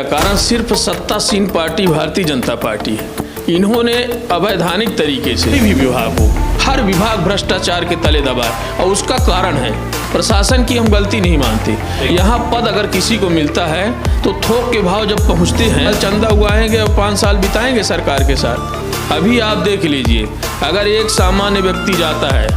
का कारण सिर्फ सत्तासीन पार्टी भारतीय जनता पार्टी है। इन्होंने अवैधानिक तरीके से भी विभाग हो, हर विभाग भ्रष्टाचार के तले दबा है और उसका कारण है प्रशासन की हम गलती नहीं मानते। यहाँ पद अगर किसी को मिलता है तो थोक के भाव जब पहुँचते हैं, चंदा उगाएंगे और 5 साल बिताएंगे सरकार के साथ। अभी आप देख लीजिए, अगर एक सामान्य व्यक्ति जाता है,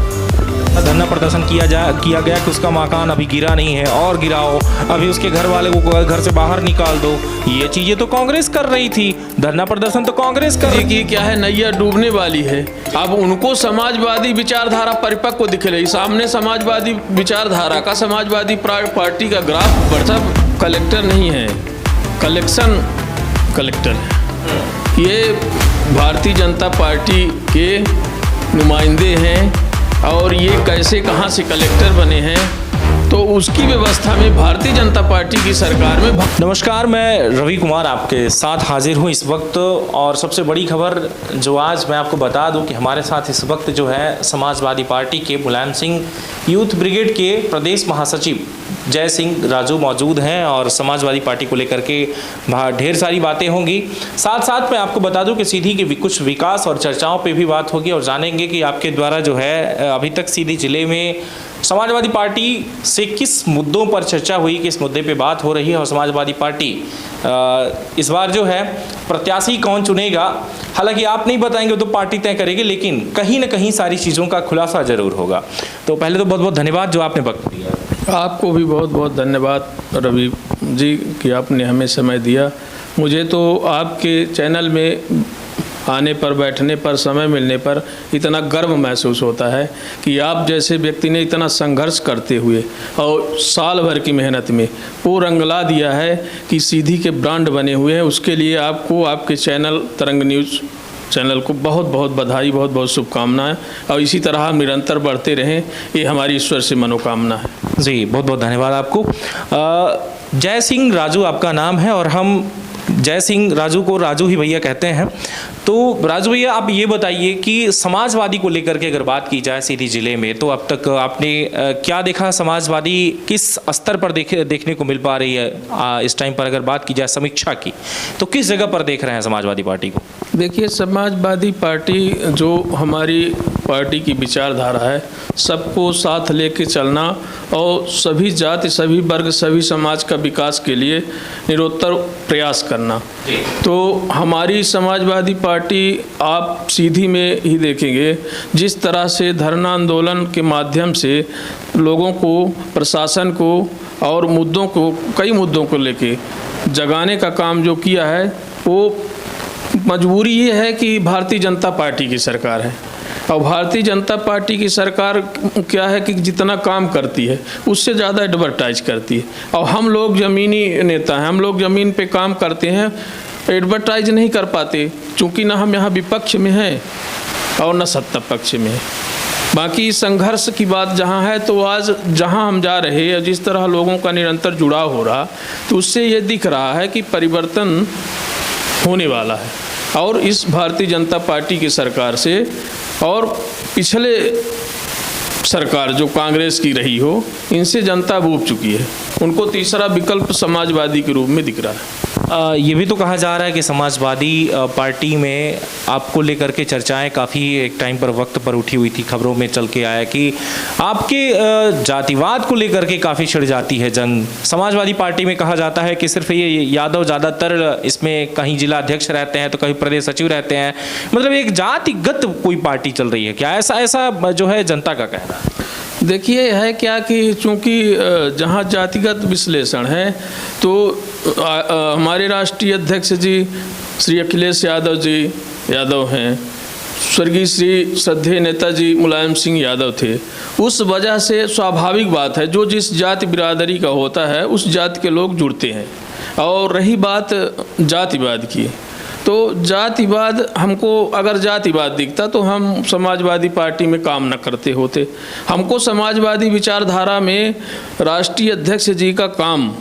धरना प्रदर्शन किया गया कि उसका मकान अभी गिरा नहीं है और गिराओ, अभी उसके घर वाले को घर से बाहर निकाल दो, ये चीजें तो कांग्रेस कर रही थी। धरना प्रदर्शन तो कांग्रेस कर रही थी। क्या है, नैया डूबने वाली है। अब उनको समाजवादी विचारधारा परिपक्व दिख रही, सामने समाजवादी विचारधारा का समाजवादी पार्टी का ग्राफ बढ़ता, कलेक्टर नहीं है, कलेक्टर है। ये भारतीय जनता पार्टी के नुमाइंदे हैं और ये कैसे कहाँ से कलेक्टर बने हैं, तो उसकी व्यवस्था में भारतीय जनता पार्टी की सरकार में। नमस्कार, मैं रवि कुमार आपके साथ हाजिर हूँ इस वक्त, और सबसे बड़ी खबर जो आज मैं आपको बता दूं कि हमारे साथ इस वक्त जो है समाजवादी पार्टी के मुलायम सिंह यूथ ब्रिगेड के प्रदेश महासचिव जय सिंह राजू मौजूद हैं और समाजवादी पार्टी को लेकर के ढेर सारी बातें होंगी। साथ साथ मैं आपको बता दूं कि सीधी के कुछ विकास और चर्चाओं पे भी बात होगी और जानेंगे कि आपके द्वारा जो है अभी तक सीधी जिले में समाजवादी पार्टी से किस मुद्दों पर चर्चा हुई, किस मुद्दे पे बात हो रही है और समाजवादी पार्टी इस बार जो है प्रत्याशी कौन चुनेगा। हालांकि आप नहीं बताएंगे तो पार्टी तय करेगी, लेकिन कहीं ना कहीं सारी चीज़ों का खुलासा जरूर होगा। तो पहले तो बहुत बहुत धन्यवाद जो आपने वक्त दिया। आपको भी बहुत बहुत धन्यवाद रवि जी कि आपने हमें समय दिया। मुझे तो आपके चैनल में आने पर, बैठने पर, समय मिलने पर इतना गर्व महसूस होता है कि आप जैसे व्यक्ति ने इतना संघर्ष करते हुए और साल भर की मेहनत में वो रंगला दिया है कि सीधी के ब्रांड बने हुए हैं। उसके लिए आपको, आपके चैनल तरंग न्यूज़ चैनल को बहुत बहुत बधाई, बहुत बहुत शुभकामनाएं, और इसी तरह हम निरंतर बढ़ते रहें, ये हमारी ईश्वर से मनोकामना है। जी, बहुत बहुत धन्यवाद आपको। जय सिंह राजू आपका नाम है और हम जय सिंह राजू को राजू ही भैया कहते हैं। तो राजू भैया, आप ये बताइए कि समाजवादी को लेकर के अगर बात की जाए सीधी जिले में, तो अब तक आपने क्या देखा, समाजवादी किस स्तर पर देखने को मिल पा रही है इस टाइम पर? अगर बात की जाए समीक्षा की, तो किस जगह पर देख रहे हैं समाजवादी पार्टी को? देखिए, समाजवादी पार्टी जो हमारी पार्टी की विचारधारा है, सबको साथ लेके चलना और सभी जाति, सभी वर्ग, सभी समाज का विकास के लिए निरंतर प्रयास करना। तो हमारी समाजवादी पार्टी आप सीधी में ही देखेंगे, जिस तरह से धरना आंदोलन के माध्यम से लोगों को, प्रशासन को और मुद्दों को, कई मुद्दों को लेके जगाने का काम जो किया है, वो मजबूरी ये है कि भारतीय जनता पार्टी की सरकार है। और भारतीय जनता पार्टी की सरकार क्या है कि जितना काम करती है उससे ज़्यादा एडवर्टाइज करती है। और हम लोग ज़मीनी नेता हैं, हम लोग ज़मीन पे काम करते हैं, एडवर्टाइज नहीं कर पाते, चूँकि ना हम यहाँ विपक्ष में हैं और न सत्ता पक्ष में है। बाकी संघर्ष की बात जहाँ है, तो आज जहाँ हम जा रहे हैं, जिस तरह लोगों का निरंतर जुड़ाव हो रहा, तो उससे ये दिख रहा है कि परिवर्तन होने वाला है। और इस भारतीय जनता पार्टी की सरकार से और पिछले सरकार जो कांग्रेस की रही हो, इनसे जनता ऊब चुकी है। उनको तीसरा विकल्प समाजवादी के रूप में दिख रहा है। ये भी तो कहा जा रहा है कि समाजवादी पार्टी में आपको लेकर के चर्चाएं काफ़ी एक टाइम पर वक्त पर उठी हुई थी, खबरों में चल के आया कि आपके जातिवाद को लेकर के काफ़ी छिड़ जाती है जंग। समाजवादी पार्टी में कहा जाता है कि सिर्फ ये यादव ज़्यादातर इसमें कहीं जिला अध्यक्ष रहते हैं तो कहीं प्रदेश सचिव रहते हैं, मतलब एक जातिगत कोई पार्टी चल रही है क्या? ऐसा जो है जनता का कहना है। देखिए, है क्या कि चूँकि जहाँ जातिगत विश्लेषण है, तो हमारे राष्ट्रीय अध्यक्ष जी श्री अखिलेश यादव जी यादव हैं, स्वर्गीय श्री श्रद्धेय नेताजी मुलायम सिंह यादव थे। उस वजह से स्वाभाविक बात है, जो जिस जाति बिरादरी का होता है उस जाति के लोग जुड़ते हैं। और रही बात जातिवाद की, तो जातिवाद, हमको अगर जातिवाद दिखता तो हम समाजवादी पार्टी में काम न करते होते। हमको समाजवादी विचारधारा में राष्ट्रीय अध्यक्ष जी का काम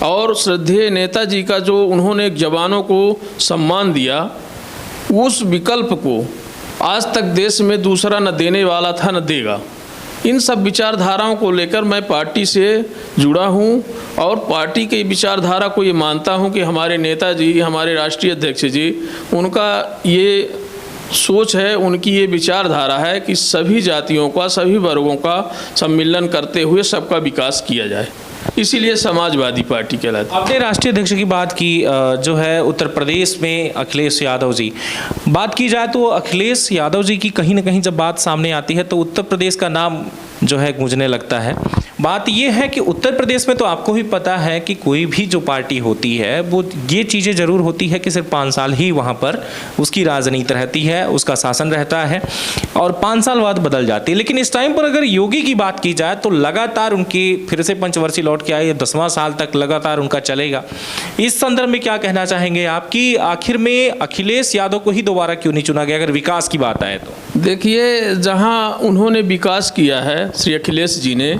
और श्रद्धेय नेताजी का जो उन्होंने जवानों को सम्मान दिया, उस विकल्प को आज तक देश में दूसरा न देने वाला था न देगा। इन सब विचारधाराओं को लेकर मैं पार्टी से जुड़ा हूं और पार्टी की विचारधारा को ये मानता हूं कि हमारे नेताजी, हमारे राष्ट्रीय अध्यक्ष जी, उनका ये सोच है, उनकी ये विचारधारा है कि सभी जातियों का, सभी वर्गों का सम्मिलन करते हुए सबका विकास किया जाए। इसीलिए समाजवादी पार्टी कहलाती है। आपने राष्ट्रीय अध्यक्ष की बात की, जो है उत्तर प्रदेश में अखिलेश यादव जी, बात की जाए तो अखिलेश यादव जी की कहीं ना कहीं जब बात सामने आती है तो उत्तर प्रदेश का नाम जो है गूंजने लगता है। बात यह है कि उत्तर प्रदेश में तो आपको भी पता है कि कोई भी जो पार्टी होती है वो ये चीज़ें ज़रूर होती है कि सिर्फ 5 साल ही वहाँ पर उसकी राजनीति रहती है, उसका शासन रहता है और 5 साल बाद बदल जाती है। लेकिन इस टाइम पर अगर योगी की बात की जाए तो लगातार उनकी फिर से पंचवर्षीय लौट के आए, 10वां साल तक लगातार उनका चलेगा। इस संदर्भ में क्या कहना चाहेंगे आप कि आखिर में अखिलेश यादव को ही दोबारा क्यों नहीं चुना गया अगर विकास की बात आए तो? देखिए, जहाँ उन्होंने विकास किया है श्री अखिलेश जी ने,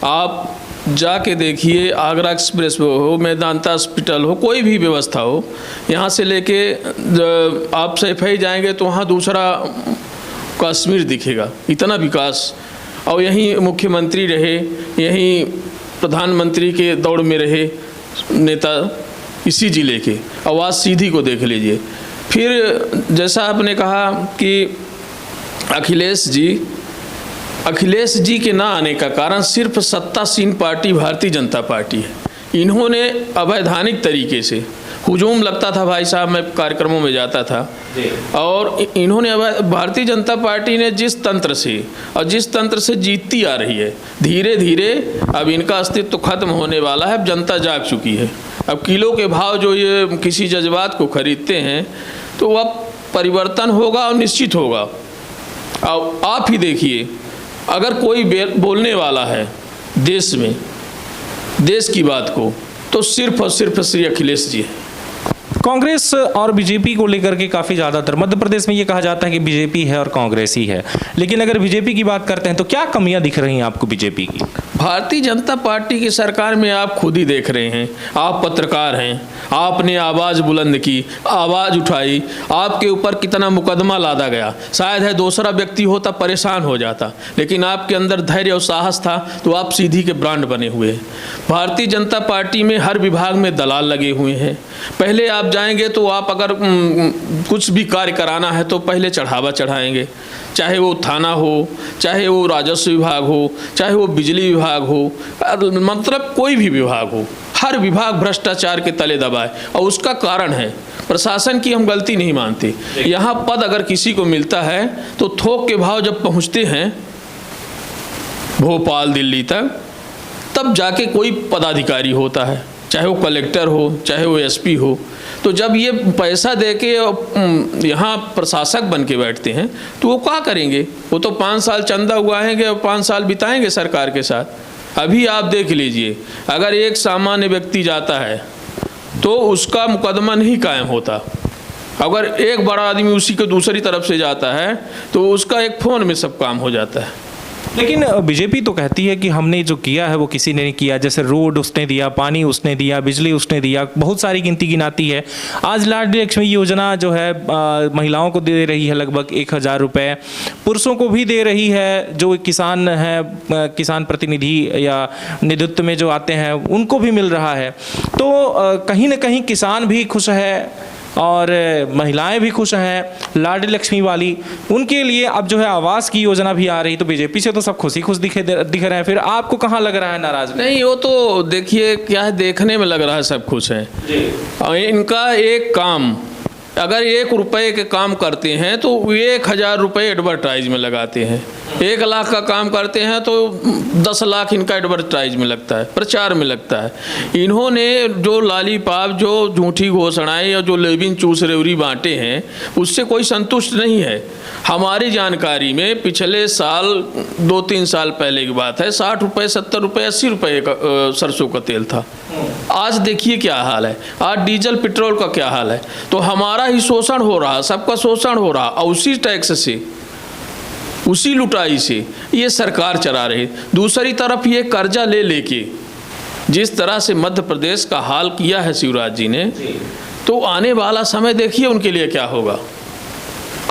आप जाके देखिए, आगरा एक्सप्रेस हो, मेदांता हॉस्पिटल हो, कोई भी व्यवस्था हो, यहाँ से लेके आप सैफई जाएंगे तो वहाँ दूसरा कश्मीर दिखेगा, इतना विकास। और यहीं मुख्यमंत्री रहे, यहीं प्रधानमंत्री के दौड़ में रहे नेता इसी जिले के, आवाज़ सीधी को देख लीजिए। फिर जैसा आपने कहा कि अखिलेश जी के ना आने का कारण सिर्फ सत्तासीन पार्टी भारतीय जनता पार्टी है। इन्होंने अवैधानिक तरीके से हुजूम लगता था, भाई साहब मैं कार्यक्रमों में जाता था, और इन्होंने भारतीय जनता पार्टी ने जिस तंत्र से जीतती आ रही है, धीरे धीरे अब इनका अस्तित्व खत्म होने वाला है। अब जनता जाग चुकी है। अब किलो के भाव जो ये किसी जज्बात को खरीदते हैं तो अब परिवर्तन होगा और निश्चित होगा। अब आप ही देखिए, अगर कोई बोलने वाला है देश में, देश की बात को, तो सिर्फ और सिर्फ श्री अखिलेश जी है। कांग्रेस और बीजेपी को लेकर के काफ़ी ज़्यादातर मध्य प्रदेश में ये कहा जाता है कि बीजेपी है और कांग्रेस ही है, लेकिन अगर बीजेपी की बात करते हैं तो क्या कमियां दिख रही हैं आपको बीजेपी की? भारतीय जनता पार्टी की सरकार में आप खुद ही देख रहे हैं, आप पत्रकार हैं, आपने आवाज़ बुलंद की, आवाज़ उठाई, आपके ऊपर कितना मुकदमा लादा गया। शायद है दूसरा व्यक्ति होता परेशान हो जाता, लेकिन आपके अंदर धैर्य और साहस था तो आप सीधी के ब्रांड बने हुए हैं। भारतीय जनता पार्टी में हर विभाग में दलाल लगे हुए हैं। पहले आप जाएंगे तो आप अगर कुछ भी कार्य कराना है तो पहले चढ़ावा चढ़ाएंगे, चाहे वो थाना हो, चाहे वो राजस्व विभाग हो, चाहे वो बिजली विभाग हो, मतलब कोई भी विभाग हो, हर विभाग भ्रष्टाचार के तले दबाए। और उसका कारण है प्रशासन की हम गलती नहीं मानते। यहाँ पद अगर किसी को मिलता है तो थोक के भाव जब पहुँचते हैं भोपाल दिल्ली तक, तब जाके कोई पदाधिकारी होता है, चाहे वो कलेक्टर हो, चाहे वो एसपी हो। तो जब ये पैसा देके यहाँ प्रशासक बन के बैठते हैं तो वो क्या करेंगे? वो तो 5 साल चंदा उगाएंगे और 5 साल बिताएंगे सरकार के साथ। अभी आप देख लीजिए, अगर एक सामान्य व्यक्ति जाता है तो उसका मुकदमा नहीं कायम होता। अगर एक बड़ा आदमी उसी को दूसरी तरफ से जाता है तो उसका एक फ़ोन में सब काम हो जाता है। लेकिन बीजेपी तो कहती है कि हमने जो किया है वो किसी ने नहीं किया, जैसे रोड उसने दिया, पानी उसने दिया, बिजली उसने दिया, बहुत सारी गिनती गिनाती है। आज लाडली लक्ष्मी योजना जो है महिलाओं को दे रही है लगभग 1000 रुपये, पुरुषों को भी दे रही है, जो किसान है, किसान प्रतिनिधि या नेतृत्व में जो आते हैं उनको भी मिल रहा है। तो कहीं ना कहीं किसान भी खुश है और महिलाएं भी खुश हैं लाडली लक्ष्मी वाली, उनके लिए अब जो है आवास की योजना भी आ रही। तो बीजेपी से तो सब खुश दिख रहे हैं, फिर आपको कहाँ लग रहा है नाराज? नहीं, वो तो देखिए क्या है, देखने में लग रहा है सब खुश हैं। और इनका एक काम, अगर 1 रुपये के काम करते हैं तो 1000 रुपये एडवर्टाइज में लगाते हैं। 1 लाख का काम करते हैं तो 10 लाख इनका एडवर्टाइज में लगता है, प्रचार में लगता है। इन्होंने जो लालीपाप, जो झूठी घोषणाएं और जो लेविन चूस रेवड़ी बांटे हैं उससे कोई संतुष्ट नहीं है। हमारी जानकारी में पिछले साल 2-3 साल पहले की बात है, 60 रुपये, 70 रुपये, 80 रुपये का सरसों का तेल था। आज देखिए क्या हाल है, आज डीजल पेट्रोल का क्या हाल है। तो हमारा ही शोषण हो रहा, सबका शोषण हो रहा, और उसी टैक्स से, उसी लुटाई से ये सरकार चला रही। दूसरी तरफ ये कर्जा ले लेके जिस तरह से मध्य प्रदेश का हाल किया है शिवराज जी ने, तो आने वाला समय देखिए उनके लिए क्या होगा।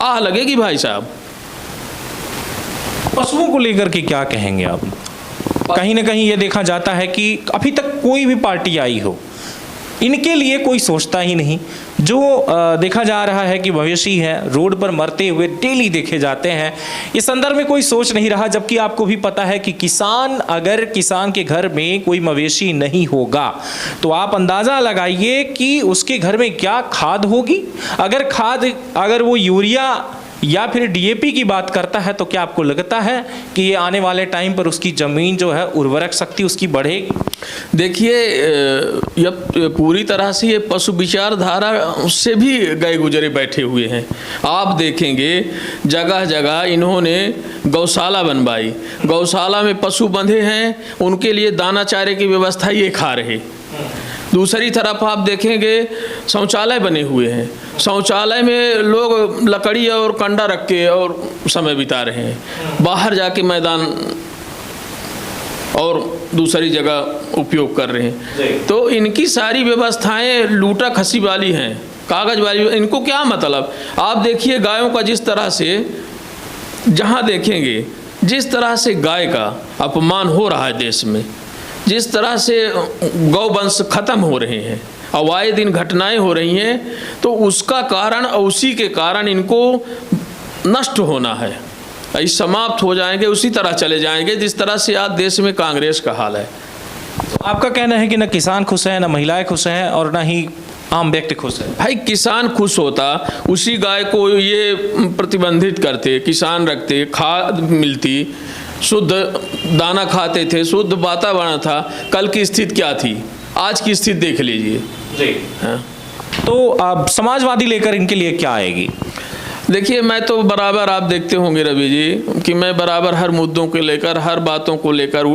आह लगेगी भाई साहब। पशुओं को लेकर के क्या कहेंगे आप? कहीं ना कहीं ये देखा जाता है कि अभी तक कोई भी पार्टी आई हो, इनके लिए कोई सोचता ही नहीं। जो देखा जा रहा है कि मवेशी है रोड पर मरते हुए डेली देखे जाते हैं, इस संदर्भ में कोई सोच नहीं रहा। जबकि आपको भी पता है कि अगर किसान के घर में कोई मवेशी नहीं होगा तो आप अंदाज़ा लगाइए कि उसके घर में क्या खाद होगी। अगर वो यूरिया या फिर डीएपी की बात करता है तो क्या आपको लगता है कि ये आने वाले टाइम पर उसकी ज़मीन जो है उर्वरक शक्ति उसकी बढ़ेगी? देखिए, यह पूरी तरह से ये पशु विचारधारा से भी गए गुजरे बैठे हुए हैं। आप देखेंगे जगह जगह इन्होंने गौशाला बनवाई, गौशाला में पशु बंधे हैं, उनके लिए दाना चारे की व्यवस्था ये खा रहे। दूसरी तरफ आप देखेंगे शौचालय बने हुए हैं, शौचालय में लोग लकड़ी और कंडा रख के और समय बिता रहे हैं, बाहर जाके मैदान और दूसरी जगह उपयोग कर रहे हैं। तो इनकी सारी व्यवस्थाएं लूटा खसी वाली हैं, कागज वाली। इनको क्या मतलब? आप देखिए गायों का जिस तरह से, जहां देखेंगे जिस तरह से गाय का अपमान हो रहा है देश में, जिस तरह से गौवंश खत्म हो रहे हैं, और आए दिन घटनाएं हो रही हैं, तो उसका कारण और उसी के कारण इनको नष्ट होना है, समाप्त हो जाएंगे, उसी तरह चले जाएंगे जिस तरह से आज देश में कांग्रेस का हाल है। तो आपका कहना है कि न किसान खुश हैं, न महिलाएं खुश हैं, और न ही आम व्यक्ति खुश है? भाई किसान खुश होता, उसी गाय को ये प्रतिबंधित करते, किसान रखते, खाद मिलती, शुद्ध दाना खाते थे, शुद्ध वातावरण था। कल की स्थिति क्या थी, आज की स्थिति देख लीजिए जी। हाँ, तो अब समाजवादी लेकर इनके लिए क्या आएगी? देखिए, मैं तो बराबर, आप देखते होंगे रवि जी कि मैं बराबर हर मुद्दों को लेकर, हर बातों को लेकर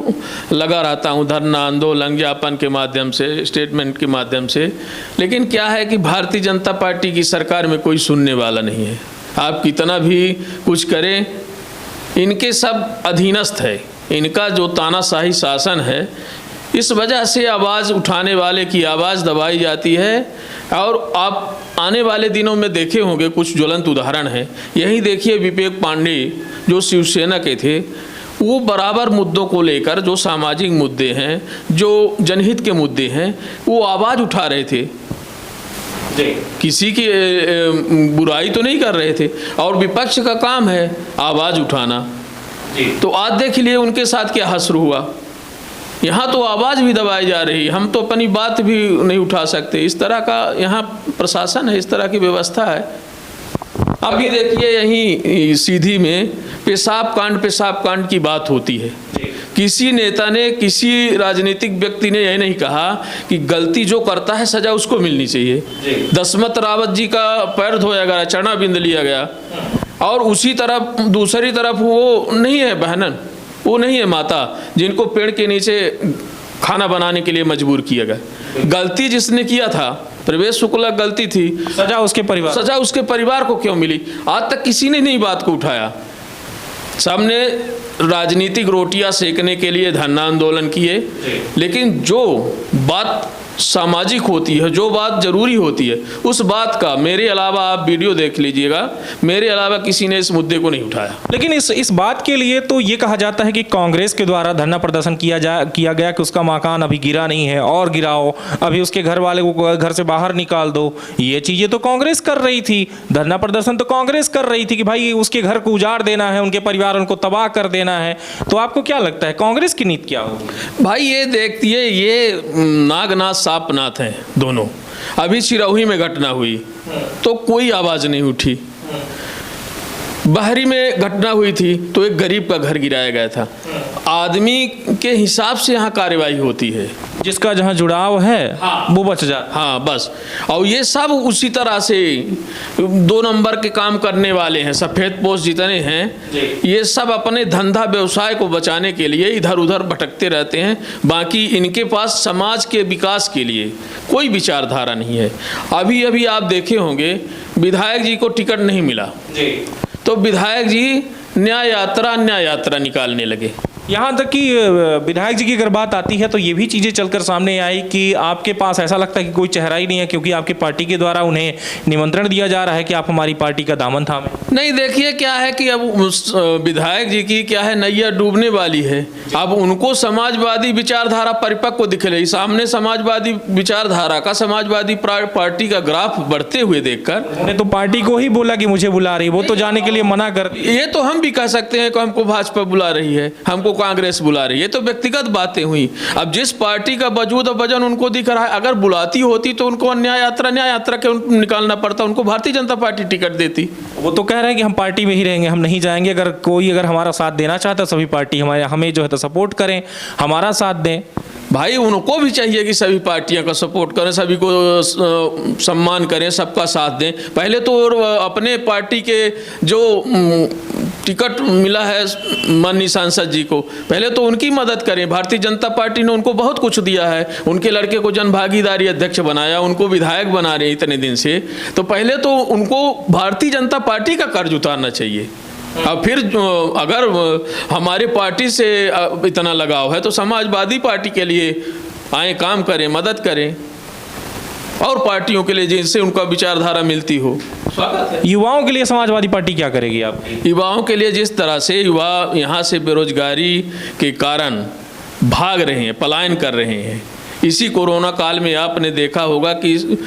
लगा रहता हूँ, धरना, आंदोलन, ज्ञापन के माध्यम से, स्टेटमेंट के माध्यम से। लेकिन क्या है कि भारतीय जनता पार्टी की सरकार में कोई सुनने वाला नहीं है। आप कितना भी कुछ करें, इनके सब अधीनस्थ है, इनका जो तानाशाही शासन है, इस वजह से आवाज़ उठाने वाले की आवाज़ दबाई जाती है। और आप आने वाले दिनों में देखे होंगे कुछ ज्वलंत उदाहरण हैं। यही देखिए विवेक पांडे जो शिवसेना के थे, वो बराबर मुद्दों को लेकर, जो सामाजिक मुद्दे हैं, जो जनहित के मुद्दे हैं, वो आवाज़ उठा रहे थे, किसी की बुराई तो नहीं कर रहे थे। और विपक्ष का काम है आवाज़ उठाना। तो आज देख लिए उनके साथ क्या हश्र हुआ। यहाँ तो आवाज़ भी दबाई जा रही, हम तो अपनी बात भी नहीं उठा सकते। इस तरह का यहाँ प्रशासन है, इस तरह की व्यवस्था है। अभी देखिए यहीं सीधी में पेशाब कांड की बात होती है। किसी नेता ने, किसी राजनीतिक व्यक्ति ने यह नहीं कहा कि गलती जो करता है सजा उसको मिलनी चाहिए। दशमत रावत जी का पैर धोया गया, चरणा बिंद लिया गया, और उसी तरफ दूसरी तरफ वो नहीं है बहनन, वो नहीं है माता जिनको पेड़ के नीचे खाना बनाने के लिए मजबूर किया गया। गलती जिसने किया था प्रवेश शुक्ला, गलती थी, सजा उसके परिवार को क्यों मिली? आज तक किसी ने नहीं बात को उठाया। सबने राजनीतिक रोटियां सेकने के लिए धरना आंदोलन किए, लेकिन जो बात सामाजिक होती है, जो बात जरूरी होती है, उस बात का मेरे अलावा, आप वीडियो देख लीजिएगा, मेरे अलावा किसी ने इस मुद्दे को नहीं उठाया। लेकिन इस बात के लिए तो ये कहा जाता है कि कांग्रेस के द्वारा धरना प्रदर्शन किया गया कि उसका मकान अभी गिरा नहीं है और गिराओ, अभी उसके घर वाले को घर से बाहर निकाल दो। ये चीजें तो कांग्रेस कर रही थी, धरना प्रदर्शन तो कांग्रेस कर रही थी कि भाई उसके घर को उजाड़ देना है, उनके परिवार उनको तबाह कर देना है। तो आपको क्या लगता है कांग्रेस की नीति क्या होगी? भाई ये देखिए, ये नागनाथ सापनाथ हैं दोनों। अभी सिरौही में घटना हुई तो कोई आवाज नहीं उठी, बहरी में घटना हुई थी तो एक गरीब का घर गिराया गया था। आदमी के हिसाब से यहाँ कार्रवाई होती है, जिसका जहाँ जुड़ाव है वो बच जाता। हाँ बस। और ये सब उसी तरह से 2 नंबर के काम करने वाले हैं, सफ़ेद पोश जितने हैं, ये सब अपने धंधा व्यवसाय को बचाने के लिए इधर उधर भटकते रहते हैं। बाकी इनके पास समाज के विकास के लिए कोई विचारधारा नहीं है। अभी अभी आप देखे होंगे विधायक जी को टिकट नहीं मिला, तो विधायक जी न्याय यात्रा निकालने लगे। यहाँ तक कि विधायक जी की अगर बात आती है तो ये भी चीज़ें चलकर सामने आई कि आपके पास ऐसा लगता है कि कोई चेहरा ही नहीं है, क्योंकि आपकी पार्टी के द्वारा उन्हें निमंत्रण दिया जा रहा है कि आप हमारी पार्टी का दामन थामें। नहीं, देखिए क्या है कि अब उस विधायक जी की क्या है, नैया डूबने वाली है। अब उनको समाजवादी विचारधारा परिपक्व दिख रही, सामने समाजवादी विचारधारा का, समाजवादी पार्टी का ग्राफ बढ़ते हुए देखकर उन्होंने तो पार्टी को ही बोला कि मुझे बुला रही, वो तो जाने के लिए मना कर। ये तो हम भी कह सकते हैं कि हमको भाजपा बुला रही है, हमको कांग्रेस बुला रही है, तो व्यक्तिगत बातें हुई। अब जिस पार्टी का वजूद और वजन उनको दिख रहा है, अगर बुलाती होती तो उनको न्याय यात्रा के निकालना पड़ता, उनको भारतीय जनता पार्टी टिकट देती। वो तो कह रहे हैं कि हम पार्टी में ही रहेंगे, हम नहीं जाएंगे। अगर हमारा साथ देना चाहता है सभी पार्टी हमें जो है तो सपोर्ट करें, हमारा साथ दें। भाई उनको भी चाहिए कि सभी पार्टियां का सपोर्ट करें, सभी को सम्मान करें, सबका साथ दें। पहले तो अपने पार्टी के जो टिकट मिला है माननीय सांसद जी को, पहले तो उनकी मदद करें। भारतीय जनता पार्टी ने उनको बहुत कुछ दिया है, उनके लड़के को जन भागीदारी अध्यक्ष बनाया, उनको विधायक बना रहे इतने दिन से, तो पहले तो उनको भारतीय जनता पार्टी का कर्ज उतारना चाहिए। अब फिर अगर हमारे पार्टी से इतना लगाव है तो समाजवादी पार्टी के लिए आए, काम करें, मदद करें, और पार्टियों के लिए जिनसे उनका विचारधारा मिलती हो। स्वागत है। युवाओं के लिए समाजवादी पार्टी क्या करेगी आपकी? युवाओं के लिए जिस तरह से युवा यहाँ से बेरोजगारी के कारण भाग रहे हैं, पलायन कर रहे हैं, इसी कोरोना काल में आपने देखा होगा कि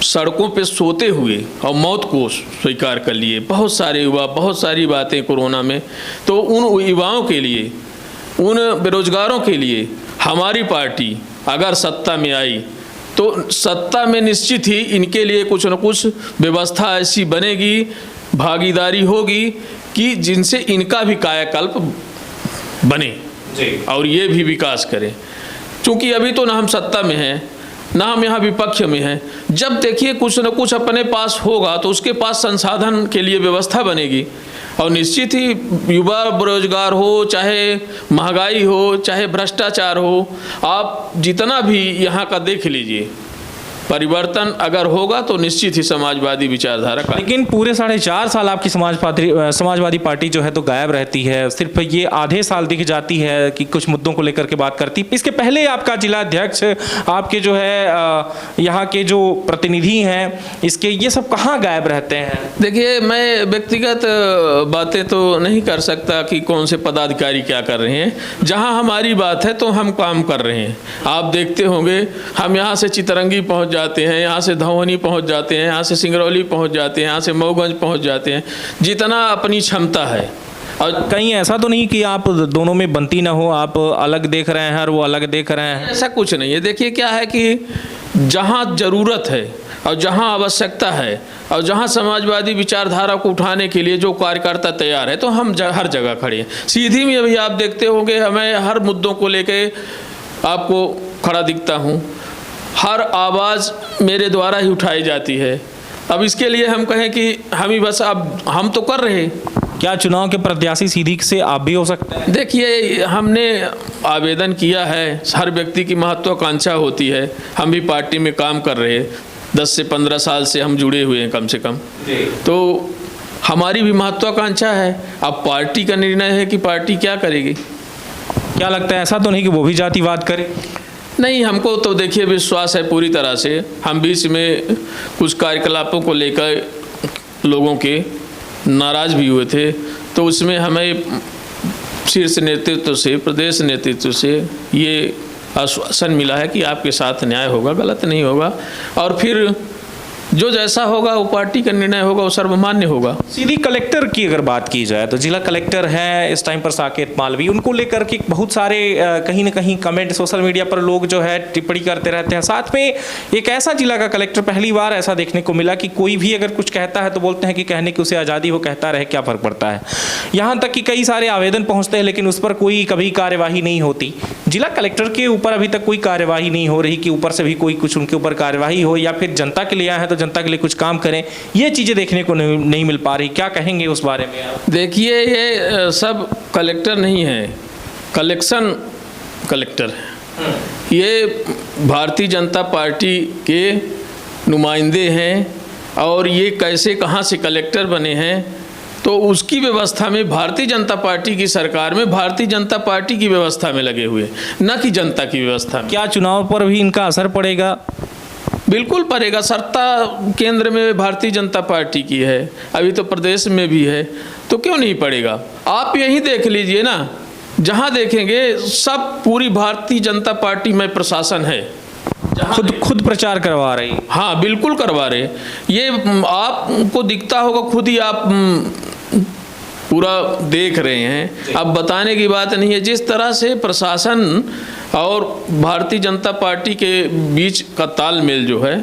सड़कों पे सोते हुए और मौत को स्वीकार कर लिए बहुत सारे युवा, बहुत सारी बातें कोरोना में। तो उन युवाओं के लिए, उन बेरोजगारों के लिए हमारी पार्टी अगर सत्ता में आई तो सत्ता में निश्चित ही इनके लिए कुछ न कुछ व्यवस्था ऐसी बनेगी, भागीदारी होगी कि जिनसे इनका भी कायाकल्प बने और ये भी विकास करें। क्योंकि अभी तो ना हम सत्ता में हैं, ना हम यहाँ विपक्ष में हैं। जब देखिए कुछ न कुछ अपने पास होगा तो उसके पास संसाधन के लिए व्यवस्था बनेगी, और निश्चित ही युवा बेरोजगार हो, चाहे महंगाई हो, चाहे भ्रष्टाचार हो, आप जितना भी यहाँ का देख लीजिए, परिवर्तन अगर होगा तो निश्चित ही समाजवादी विचारधारा का। लेकिन पूरे 4.5 साल आपकी समाजवादी पार्टी जो है तो गायब रहती है, सिर्फ ये आधे साल दिख जाती है कि कुछ मुद्दों को लेकर के बात करती। इसके पहले आपका जिला अध्यक्ष, आपके जो है यहाँ के जो प्रतिनिधि हैं, इसके ये सब कहाँ गायब रहते हैं? देखिए, मैं व्यक्तिगत बातें तो नहीं कर सकता कि कौन से पदाधिकारी क्या कर रहे हैं। जहाँ हमारी बात है तो हम काम कर रहे हैं। आप देखते होंगे हम यहाँ से चितरंगी पहुँच जाते हैं, यहाँ से धौवनी पहुँच जाते हैं, यहाँ से सिंगरौली पहुँच जाते हैं, यहाँ से मऊगंज पहुँच जाते हैं, जितना अपनी क्षमता है। और कहीं ऐसा तो नहीं कि आप दोनों में बनती ना हो, आप अलग देख रहे हैं और वो अलग देख रहे हैं? ऐसा कुछ नहीं है। देखिए क्या है कि जहाँ ज़रूरत है और जहाँ आवश्यकता है और जहाँ समाजवादी विचारधारा को उठाने के लिए जो कार्यकर्ता तैयार है तो हम हर जगह खड़े हैं। सीधी में अभी आप देखते होंगे हमें हर मुद्दों को लेके आपको खड़ा दिखता हूँ, हर आवाज़ मेरे द्वारा ही उठाई जाती है। अब इसके लिए हम कहें कि हम ही बस, अब हम तो कर रहे हैं। क्या चुनाव के प्रत्याशी सीधी से आप भी हो सकते हैं? देखिए, हमने आवेदन किया है, हर व्यक्ति की महत्वाकांक्षा होती है। हम भी पार्टी में काम कर रहे हैं, 10 से 15 साल से हम जुड़े हुए हैं कम से कम, तो हमारी भी महत्वाकांक्षा है। अब पार्टी का निर्णय है कि पार्टी क्या करेगी। क्या लगता है, ऐसा तो नहीं कि वो भी जातिवाद करे? नहीं, हमको तो देखिए विश्वास है पूरी तरह से। हम बीच में कुछ कार्यकलापों को लेकर लोगों के नाराज़ भी हुए थे, तो उसमें हमें शीर्ष नेतृत्व से, प्रदेश नेतृत्व से ये आश्वासन मिला है कि आपके साथ न्याय होगा, गलत नहीं होगा, और फिर जो जैसा होगा वो पार्टी का निर्णय होगा, वो सर्वमान्य होगा। सीधी कलेक्टर की अगर बात की जाए तो जिला कलेक्टर है इस टाइम पर साकेत मालवी, उनको लेकर के बहुत सारे कहीं ना कहीं कमेंट सोशल मीडिया पर लोग जो है टिप्पणी करते रहते हैं। साथ में एक ऐसा जिला का कलेक्टर, पहली बार ऐसा देखने को मिला कि कोई भी अगर कुछ कहता है तो बोलते हैं कि कहने की उसे आज़ादी हो, कहता रहे, क्या फ़र्क पड़ता है। यहाँ तक कि कई सारे आवेदन पहुँचते हैं लेकिन उस पर कोई कभी कार्यवाही नहीं होती। जिला कलेक्टर के ऊपर अभी तक कोई कार्यवाही नहीं हो रही कि ऊपर से भी कोई कुछ उनके ऊपर कार्यवाही हो, या फिर जनता के लिए आए हैं तो जनता के लिए कुछ काम करें। ये चीज़ें देखने को नहीं मिल पा रही। क्या कहेंगे उस बारे में आप? देखिए, ये सब कलेक्टर नहीं है, कलेक्शन कलेक्टर है। ये भारतीय जनता पार्टी के नुमाइंदे हैं, और ये कैसे कहाँ से कलेक्टर बने हैं तो उसकी व्यवस्था में भारतीय जनता पार्टी की सरकार में भारतीय जनता पार्टी की व्यवस्था में लगे हुए, न कि जनता की व्यवस्था में। क्या चुनाव पर भी इनका असर पड़ेगा? बिल्कुल पड़ेगा। सत्ता केंद्र में भारतीय जनता पार्टी की है, अभी तो प्रदेश में भी है, तो क्यों नहीं पड़ेगा? आप यही देख लीजिए ना, जहां देखेंगे सब पूरी भारतीय जनता पार्टी में प्रशासन है, खुद प्रचार करवा रही। हाँ बिल्कुल करवा रहे। ये आपको दिखता होगा, खुद ही आप पूरा देख रहे हैं, अब बताने की बात नहीं है। जिस तरह से प्रशासन और भारतीय जनता पार्टी के बीच का तालमेल जो है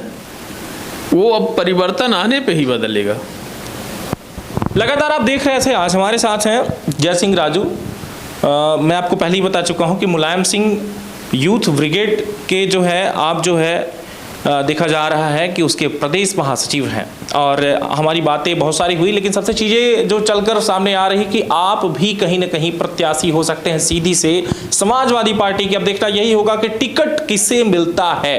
वो अब परिवर्तन आने पे ही बदलेगा। लगातार आप देख रहे थे, आज हमारे साथ हैं जय सिंह राजू। मैं आपको पहले ही बता चुका हूं कि मुलायम सिंह यूथ ब्रिगेड के जो है आप जो है देखा जा रहा है कि उसके प्रदेश महासचिव हैं, और हमारी बातें बहुत सारी हुई, लेकिन सबसे चीज़ें जो चलकर सामने आ रही कि आप भी कहीं ना कहीं प्रत्याशी हो सकते हैं सीधी से समाजवादी पार्टी की। अब देखना यही होगा कि टिकट किसे मिलता है।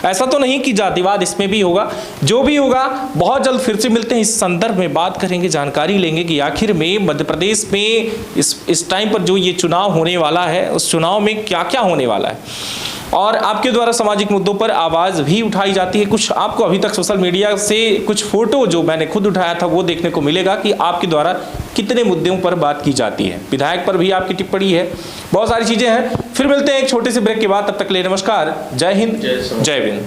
ऐसा तो नहीं कि जातिवाद इसमें भी होगा, जो भी होगा बहुत जल्द फिर से मिलते हैं, इस संदर्भ में बात करेंगे, जानकारी लेंगे कि आखिर में मध्य प्रदेश में इस टाइम पर जो ये चुनाव होने वाला है, उस चुनाव में क्या क्या होने वाला है। और आपके द्वारा सामाजिक मुद्दों पर आवाज़ भी उठाई जाती है। कुछ आपको अभी तक सोशल मीडिया से कुछ फोटो जो मैंने खुद उठाया था वो देखने को मिलेगा कि आपके द्वारा कितने मुद्दों पर बात की जाती है। विधायक पर भी आपकी टिप्पणी है, बहुत सारी चीज़ें हैं। फिर मिलते हैं एक छोटे से ब्रेक के बाद, तब तक ले नमस्कार, जय हिंद, जय विंद।